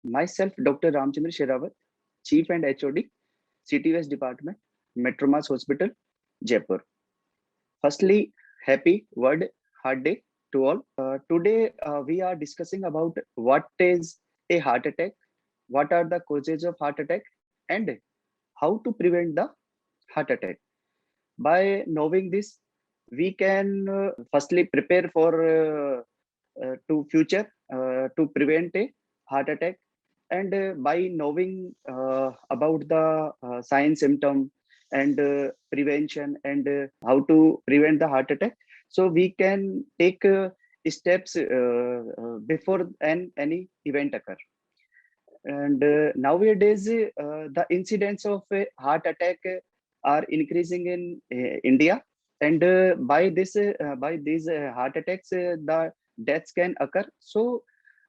Myself, Dr. Ramchandra Sherawat, Chief and HOD, CTS Department, Metromas Hospital, Jaipur. Firstly, happy World Heart Day to all. Today, we are discussing about what is a heart attack, what are the causes of heart attack, and how to prevent the heart attack. By knowing this, we can firstly prepare for to future to prevent a heart attack, and by knowing about the sign symptom and prevention and how to prevent the heart attack, so we can take steps before any event occur. And nowadays the incidence of heart attack are increasing in India, and by these heart attacks the deaths can occur. So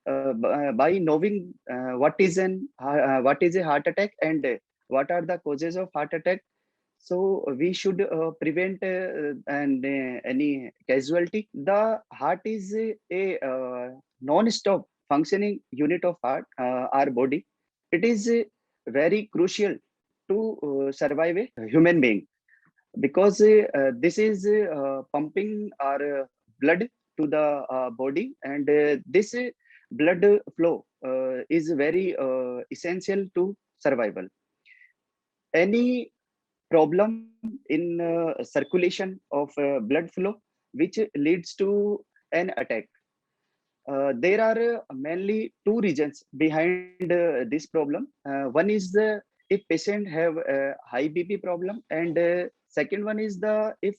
by knowing what is a heart attack and what are the causes of heart attack, so we should prevent and any casualty. The heart is a non-stop functioning unit of our body. It is very crucial to survive a human being, because this is pumping our blood to the body, and this blood flow is very essential to survival. Any problem in circulation of blood flow which leads to an attack. There are mainly two reasons behind this problem. One is the if patient have a high BP problem, and second one is the if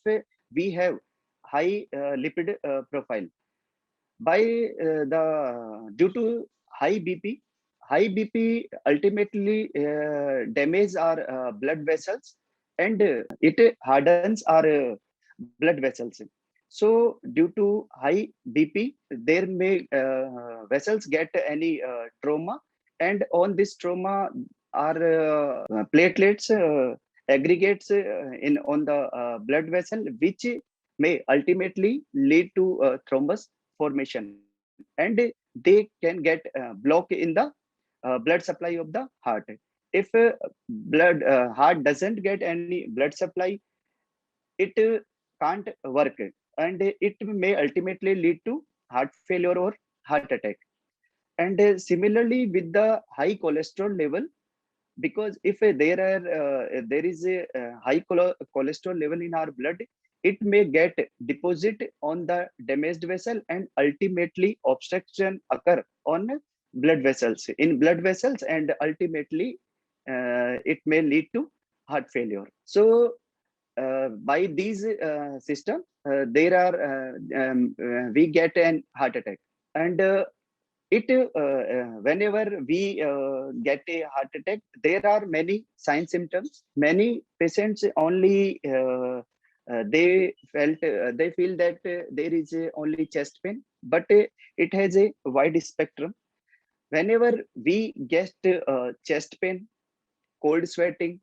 we have high lipid profile. By the due to high BP, high BP ultimately damage our blood vessels, and it hardens our blood vessels. So due to high BP, there may vessels get any trauma, and on this trauma, our platelets aggregates in on the blood vessel, which may ultimately lead to thrombus formation, and they can get block in the blood supply of the heart. If blood heart doesn't get any blood supply, it can't work, and it may ultimately lead to heart failure or heart attack. And similarly with the high cholesterol level, because if there is a high cholesterol level in our blood, it may get deposit on the damaged vessel, and ultimately obstruction occur on blood vessels in blood vessels, and ultimately it may lead to heart failure. So by these system, there are we get an heart attack. And it whenever we get a heart attack, there are many sign symptoms. Many patients only they feel that there is only chest pain, but it has a wide spectrum. Whenever we get chest pain, cold sweating,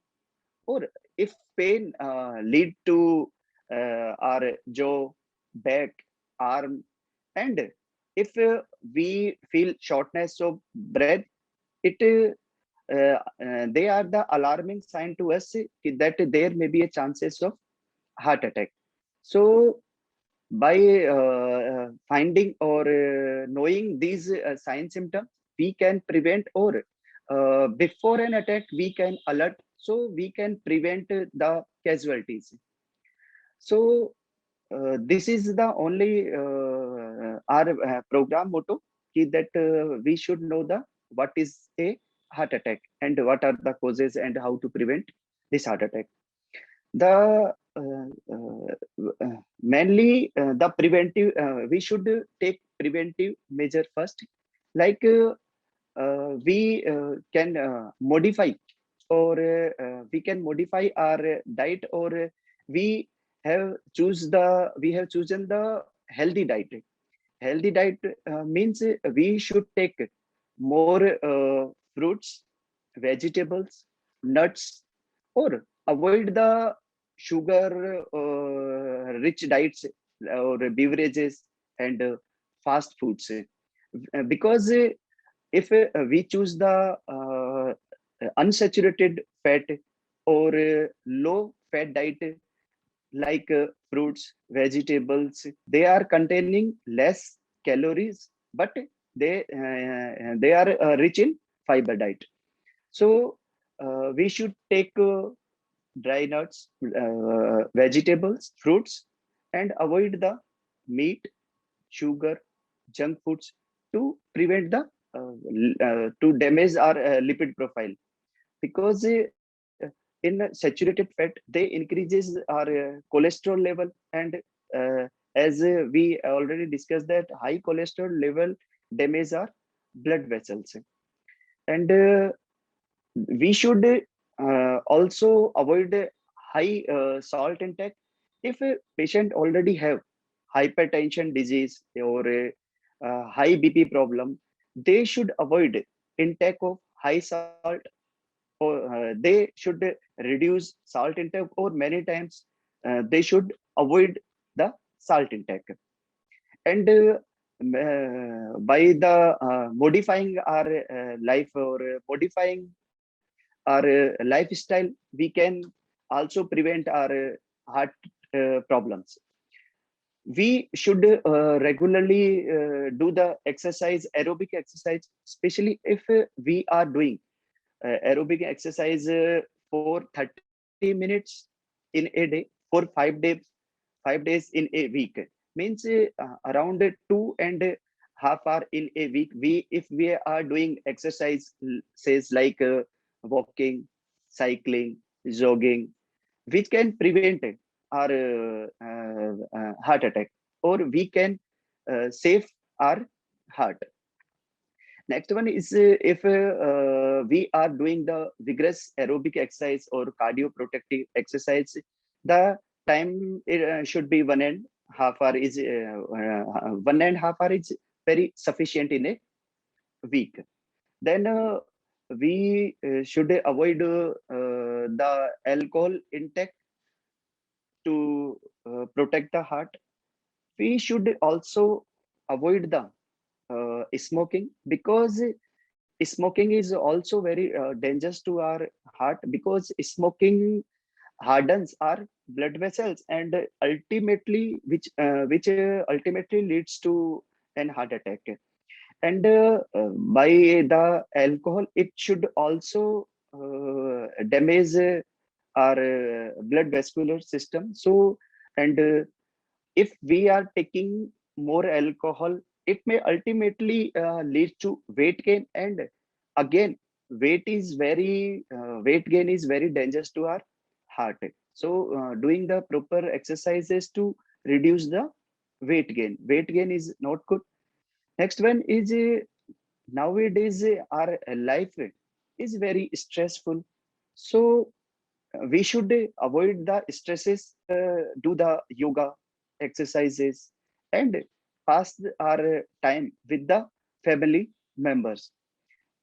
or if pain lead to our jaw, back, arm, and if we feel shortness of breath, it they are the alarming sign to us that there may be a chances of heart attack. So by finding or knowing these sign symptoms, we can prevent, or before an attack we can alert, so we can prevent the casualties. So this is the only our program motto, that we should know the what is a heart attack and what are the causes and how to prevent this heart attack. The mainly the preventive, we should take preventive measure first, like we can modify, or we can modify our diet, or we we have chosen the healthy diet. Healthy diet means we should take more fruits, vegetables, nuts, or avoid the sugar rich diets or beverages and fast foods. Because if we choose the unsaturated fat or low fat diet like fruits, vegetables, they are containing less calories, but they are rich in fiber diet. So we should take dry nuts, vegetables, fruits, and avoid the meat, sugar, junk foods to prevent the to damage our lipid profile. Because in saturated fat they increases our cholesterol level, and as we already discussed that high cholesterol level damage our blood vessels. And we should also avoid high salt intake. If a patient already have hypertension disease or a high bp problem, they should avoid intake of high salt, or they should reduce salt intake, or many times they should avoid the salt intake. And by the modifying our life, or modifying our lifestyle, we can also prevent our heart problems. We should regularly do the exercise, aerobic exercise, especially if we are doing aerobic exercise for 30 minutes in a day for 5 days, 5 days in a week. Means around 2.5 hours in a week. We if we are doing exercise, says like walking, cycling, jogging, which can prevent our heart attack, or we can save our heart. Next one is if we are doing the vigorous aerobic exercise or cardio protective exercise, the time should be 1.5 hours. Is 1.5 hours is very sufficient in a week. Then we should avoid the alcohol intake to protect the heart. We should also avoid the smoking, because smoking is also very dangerous to our heart, because smoking hardens our blood vessels, and ultimately which ultimately leads to an heart attack. And by the alcohol, it should also damage our blood vascular system. So, and if we are taking more alcohol, it may ultimately lead to weight gain. And again, weight gain is very dangerous to our heart. So doing the proper exercises to reduce the weight gain is not good. Next one is nowadays our life is very stressful. So we should avoid the stresses, do the yoga exercises, and pass our time with the family members.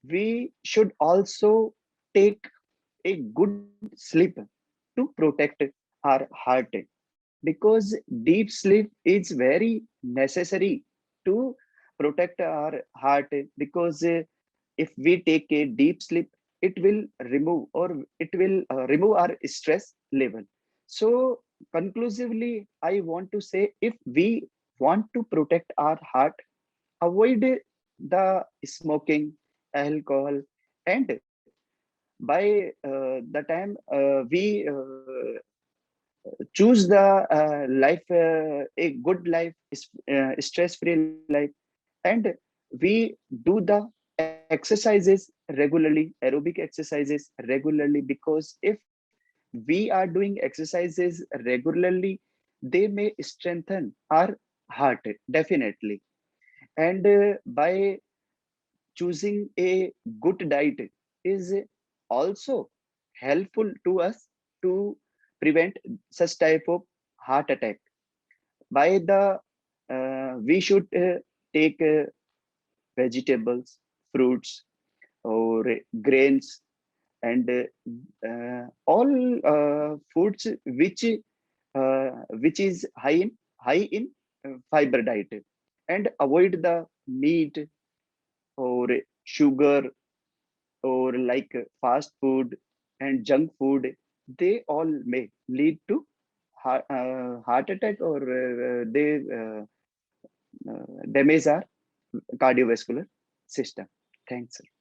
We should also take a good sleep to protect our heart, because deep sleep is very necessary to protect our heart. Because if we take a deep sleep, it will remove our stress level. So conclusively, I want to say, if we want to protect our heart, avoid the smoking, alcohol, and by the time we choose the life, a good life, stress free life, and we do the exercises regularly, aerobic exercises regularly. Because if we are doing exercises regularly, they may strengthen our heart, definitely. And by choosing a good diet is also helpful to us to prevent such type of heart attack. By the we should take vegetables, fruits, or grains, and all foods which is high in fiber diet, and avoid the meat or sugar or like fast food and junk food, they all may lead to heart attack, or they damage our cardiovascular system. Thanks.